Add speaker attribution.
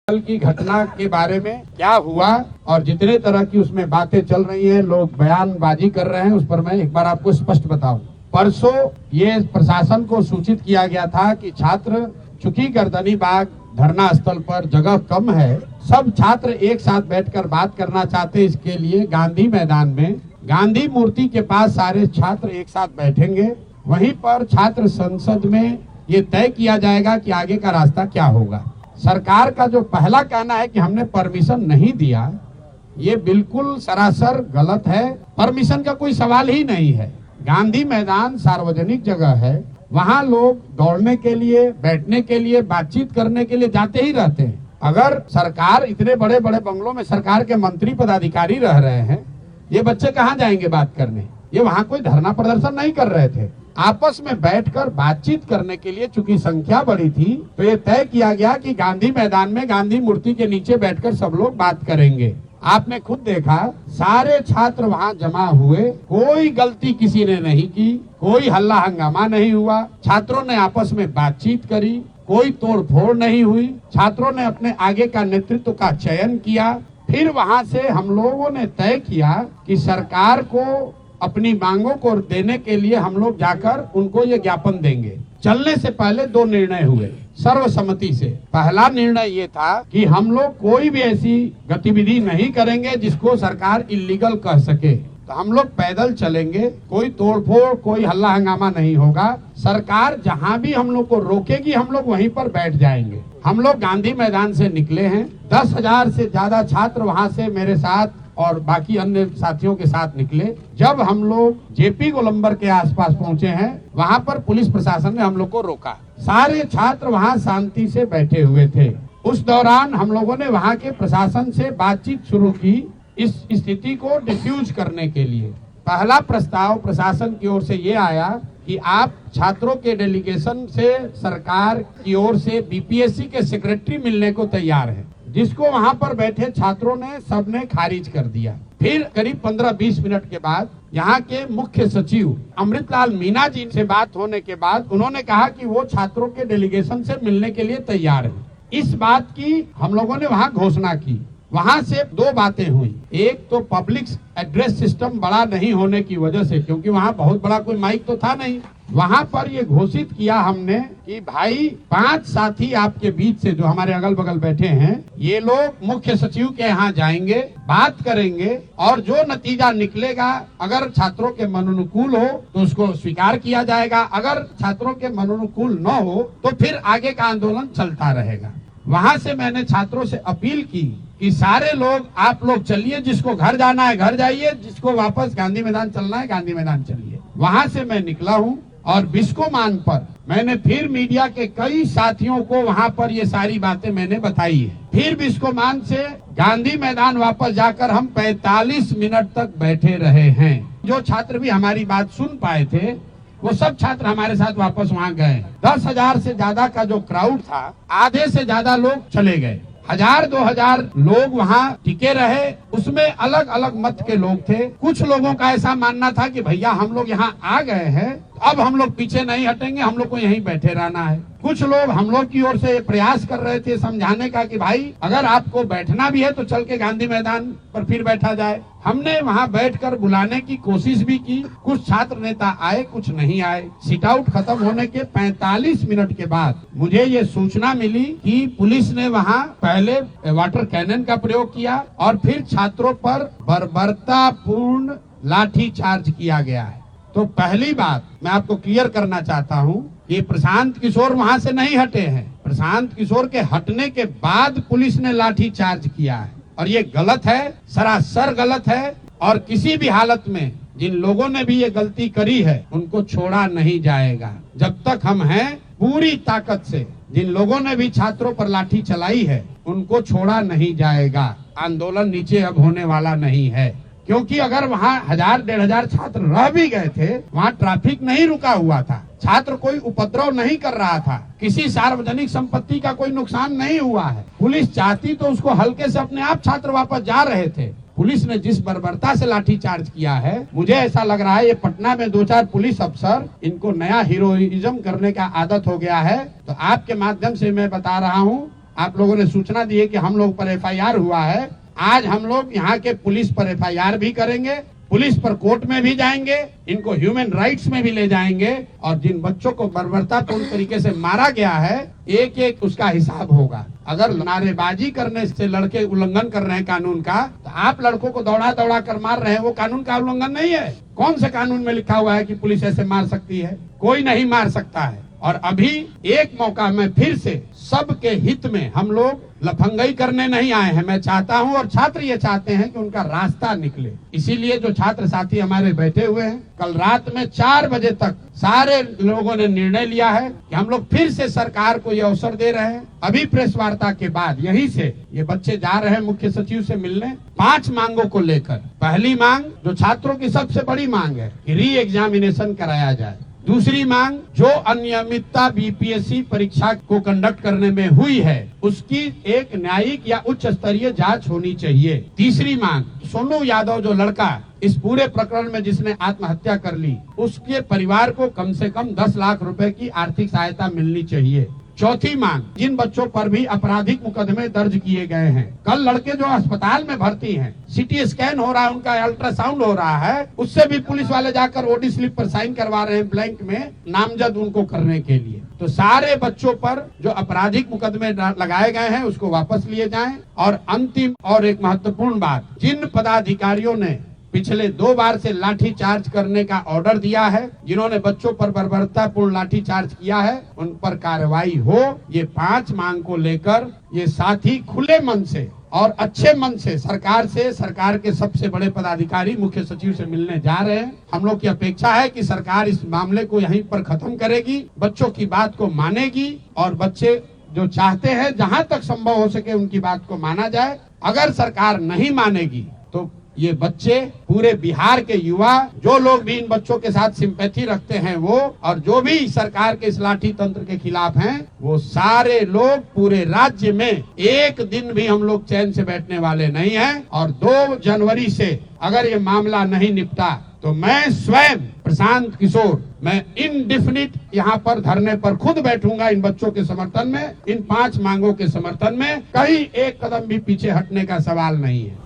Speaker 1: कल की घटना के बारे में क्या हुआ और जितने तरह की उसमें बातें चल रही हैं, लोग बयानबाजी कर रहे हैं, उस पर मैं एक बार आपको स्पष्ट बताऊं। परसों ये प्रशासन को सूचित किया गया था कि छात्र, चूंकि गर्दनी बाग धरना स्थल पर जगह कम है, सब छात्र एक साथ बैठकर बात करना चाहते, इसके लिए गांधी मैदान में गांधी मूर्ति के पास सारे छात्र एक साथ बैठेंगे। वहीं पर छात्र संसद में ये तय किया जाएगा कि आगे का रास्ता क्या होगा। सरकार का जो पहला कहना है कि हमने परमिशन नहीं दिया, ये बिल्कुल सरासर गलत है। परमिशन का कोई सवाल ही नहीं है। गांधी मैदान सार्वजनिक जगह है, वहाँ लोग दौड़ने के लिए, बैठने के लिए, बातचीत करने के लिए जाते ही रहते हैं। अगर सरकार, इतने बड़े बड़े बंगलों में सरकार के मंत्री पदाधिकारी रह रहे हैं, ये बच्चे कहाँ जाएंगे बात करने? ये वहाँ कोई धरना प्रदर्शन नहीं कर रहे थे, आपस में बैठकर बातचीत करने के लिए। चूंकि संख्या बड़ी थी तो ये तय किया गया कि गांधी मैदान में गांधी मूर्ति के नीचे बैठकर सब लोग बात करेंगे। आपने खुद देखा, सारे छात्र वहाँ जमा हुए, कोई गलती किसी ने नहीं की, कोई हल्ला हंगामा नहीं हुआ, छात्रों ने आपस में बातचीत करी, कोई तोड़ फोड़ नहीं हुई, छात्रों ने अपने आगे का नेतृत्व का चयन किया। फिर वहाँ से हम लोगों ने तय किया कि सरकार को अपनी मांगों को देने के लिए हम लोग जाकर उनको ये ज्ञापन देंगे। चलने से पहले दो निर्णय हुए सर्वसम्मति से। पहला निर्णय ये था कि हम लोग कोई भी ऐसी गतिविधि नहीं करेंगे जिसको सरकार इल्लीगल कह सके। तो हम लोग पैदल चलेंगे, कोई तोड़फोड़, कोई हल्ला हंगामा नहीं होगा। सरकार जहां भी हम लोग को रोकेगी, हम लोग वहीं पर बैठ जाएंगे। हम लोग गांधी मैदान से निकले हैं, 10,000 से ज्यादा छात्र वहां से मेरे साथ और बाकी अन्य साथियों के साथ निकले। जब हम लोग जेपी गोलंबर के आसपास पहुंचे हैं, वहां पर पुलिस प्रशासन ने हम लोग को रोका। सारे छात्र वहां शांति से बैठे हुए थे। उस दौरान हम लोगों ने वहां के प्रशासन से बातचीत शुरू की इस स्थिति को डिफ्यूज करने के लिए। पहला प्रस्ताव प्रशासन की ओर से ये आया कि आप छात्रों के डेलीगेशन से सरकार की ओर से बीपीएससी के सेक्रेटरी मिलने को तैयार है, जिसको वहां पर बैठे छात्रों ने सबने खारिज कर दिया। फिर करीब 15-20 मिनट के बाद यहाँ के मुख्य सचिव अमृतलाल मीना जी से बात होने के बाद उन्होंने कहा कि वो छात्रों के डेलीगेशन से मिलने के लिए तैयार है। इस बात की हम लोगों ने वहाँ घोषणा की। वहाँ से दो बातें हुई। एक तो पब्लिक एड्रेस सिस्टम बड़ा नहीं होने की वजह से, क्योंकि वहाँ बहुत बड़ा कोई माइक तो था नहीं, वहाँ पर ये घोषित किया हमने कि भाई 5 साथी आपके बीच से जो हमारे अगल बगल बैठे हैं, ये लोग मुख्य सचिव के यहाँ जाएंगे, बात करेंगे और जो नतीजा निकलेगा, अगर छात्रों के मनोनुकूल हो तो उसको स्वीकार किया जाएगा, अगर छात्रों के मनोनुकूल न हो तो फिर आगे का आंदोलन चलता रहेगा। वहाँ से मैंने छात्रों से अपील की कि सारे लोग, आप लोग चलिए, जिसको घर जाना है घर जाइए, जिसको वापस गांधी मैदान चलना है गांधी मैदान चलिए। वहां से मैं निकला हूं और बिस्कोमान पर मैंने फिर मीडिया के कई साथियों को वहां पर ये सारी बातें मैंने बताई है। फिर बिस्कोमान से गांधी मैदान वापस जाकर हम 45 मिनट तक बैठे रहे हैं। जो छात्र भी हमारी बात सुन पाए थे वो सब छात्र हमारे साथ वापस वहाँ गए। 10,000 से ज्यादा का जो क्राउड था, आधे से ज्यादा लोग चले गए। 1,000-2,000 लोग वहाँ टिके रहे। उसमें अलग अलग मत के लोग थे। कुछ लोगों का ऐसा मानना था कि भैया हम लोग यहाँ आ गए हैं, अब हम लोग पीछे नहीं हटेंगे, हम लोग को यहीं बैठे रहना है। कुछ लोग हम लोग की ओर से प्रयास कर रहे थे समझाने का कि भाई अगर आपको बैठना भी है तो चल के गांधी मैदान पर फिर बैठा जाए। हमने वहाँ बैठकर बुलाने की कोशिश भी की। कुछ छात्र नेता आए, कुछ नहीं आए। सिट आउट खत्म होने के 45 मिनट के बाद मुझे ये सूचना मिली कि पुलिस ने वहाँ पहले वाटर कैनन का प्रयोग किया और फिर छात्रों पर बर्बरतापूर्ण लाठी चार्ज किया गया है। तो पहली बात मैं आपको क्लियर करना चाहता हूँ कि प्रशांत किशोर वहां से नहीं हटे हैं। प्रशांत किशोर के हटने के बाद पुलिस ने लाठी चार्ज किया है और ये गलत है, सरासर गलत है। और किसी भी हालत में जिन लोगों ने भी ये गलती करी है उनको छोड़ा नहीं जाएगा। जब तक हम हैं, पूरी ताकत से जिन लोगों ने भी छात्रों पर लाठी चलाई है उनको छोड़ा नहीं जाएगा। आंदोलन नीचे अब होने वाला नहीं है, क्योंकि अगर वहाँ 1,000-1,500 छात्र रह भी गए थे, वहाँ ट्रैफिक नहीं रुका हुआ था, छात्र कोई उपद्रव नहीं कर रहा था, किसी सार्वजनिक संपत्ति का कोई नुकसान नहीं हुआ है। पुलिस चाहती तो उसको हल्के से अपने आप छात्र वापस जा रहे थे। पुलिस ने जिस बर्बरता से लाठी चार्ज किया है, मुझे ऐसा लग रहा है ये पटना में 2-4 पुलिस अफसर, इनको नया हीरोइज्म करने का आदत हो गया है। तो आपके माध्यम से मैं बता रहा हूँ, आप लोगों ने सूचना दी है कि हम लोग पर FIR हुआ है। आज हम लोग यहाँ के पुलिस पर FIR भी करेंगे, पुलिस पर कोर्ट में भी जाएंगे, इनको ह्यूमन राइट्स में भी ले जाएंगे और जिन बच्चों को बर्बरतापूर्ण तरीके से मारा गया है एक एक उसका हिसाब होगा। अगर नारेबाजी करने से लड़के उल्लंघन कर रहे हैं कानून का, तो आप लड़कों को दौड़ा दौड़ा कर मार रहे हैं, वो कानून का उल्लंघन नहीं है। कौन से कानून में लिखा हुआ है कि पुलिस ऐसे मार सकती है? कोई नहीं मार सकता है। और अभी एक मौका में फिर से सबके हित में हम लोग लफंगई करने नहीं आए हैं। मैं चाहता हूं और छात्र ये चाहते हैं कि उनका रास्ता निकले। इसीलिए जो छात्र साथी हमारे बैठे हुए हैं, कल रात में 4 बजे तक सारे लोगों ने निर्णय लिया है कि हम लोग फिर से सरकार को ये अवसर दे रहे हैं। अभी प्रेस वार्ता के बाद यहीं से ये बच्चे जा रहे हैं मुख्य सचिव से मिलने 5 मांगों को लेकर। पहली मांग जो छात्रों की सबसे बड़ी मांग है कि री एग्जामिनेशन कराया जाए। दूसरी मांग, जो अनियमितता BPSC परीक्षा को कंडक्ट करने में हुई है उसकी एक न्यायिक या उच्च स्तरीय जांच होनी चाहिए। तीसरी मांग, सोनू यादव जो लड़का इस पूरे प्रकरण में जिसने आत्महत्या कर ली, उसके परिवार को कम से कम 10 लाख रुपए की आर्थिक सहायता मिलनी चाहिए। चौथी मांग, जिन बच्चों पर भी आपराधिक मुकदमे दर्ज किए गए हैं, कल लड़के जो अस्पताल में भर्ती हैं, CT स्कैन हो रहा है, उनका अल्ट्रासाउंड हो रहा है, उससे भी पुलिस वाले जाकर OD स्लिप पर साइन करवा रहे हैं ब्लैंक में, नामजद उनको करने के लिए। तो सारे बच्चों पर जो आपराधिक मुकदमे लगाए गए हैं उसको वापस लिए जाएं। और अंतिम और एक महत्वपूर्ण बात, जिन पदाधिकारियों ने पिछले 2 बार से लाठी चार्ज करने का ऑर्डर दिया है, जिन्होंने बच्चों पर बर्बरतापूर्ण लाठी चार्ज किया है, उन पर कार्रवाई हो। ये 5 मांग को लेकर ये साथी खुले मन से और अच्छे मन से सरकार के सबसे बड़े पदाधिकारी मुख्य सचिव से मिलने जा रहे हैं। हम लोग की अपेक्षा है कि सरकार इस मामले को यहीं पर खत्म करेगी, बच्चों की बात को मानेगी और बच्चे जो चाहते हैं जहां तक संभव हो सके उनकी बात को माना जाए। अगर सरकार नहीं मानेगी तो ये बच्चे, पूरे बिहार के युवा, जो लोग भी इन बच्चों के साथ सिंपैथी रखते हैं वो, और जो भी सरकार के इस लाठी तंत्र के खिलाफ हैं, वो सारे लोग पूरे राज्य में एक दिन भी हम लोग चैन से बैठने वाले नहीं हैं। और 2 जनवरी से अगर ये मामला नहीं निपटा तो मैं स्वयं प्रशांत किशोर, मैं इनडेफिनिट यहाँ पर धरने पर खुद बैठूंगा इन बच्चों के समर्थन में। इन 5 मांगों के समर्थन में कहीं एक कदम भी पीछे हटने का सवाल नहीं है।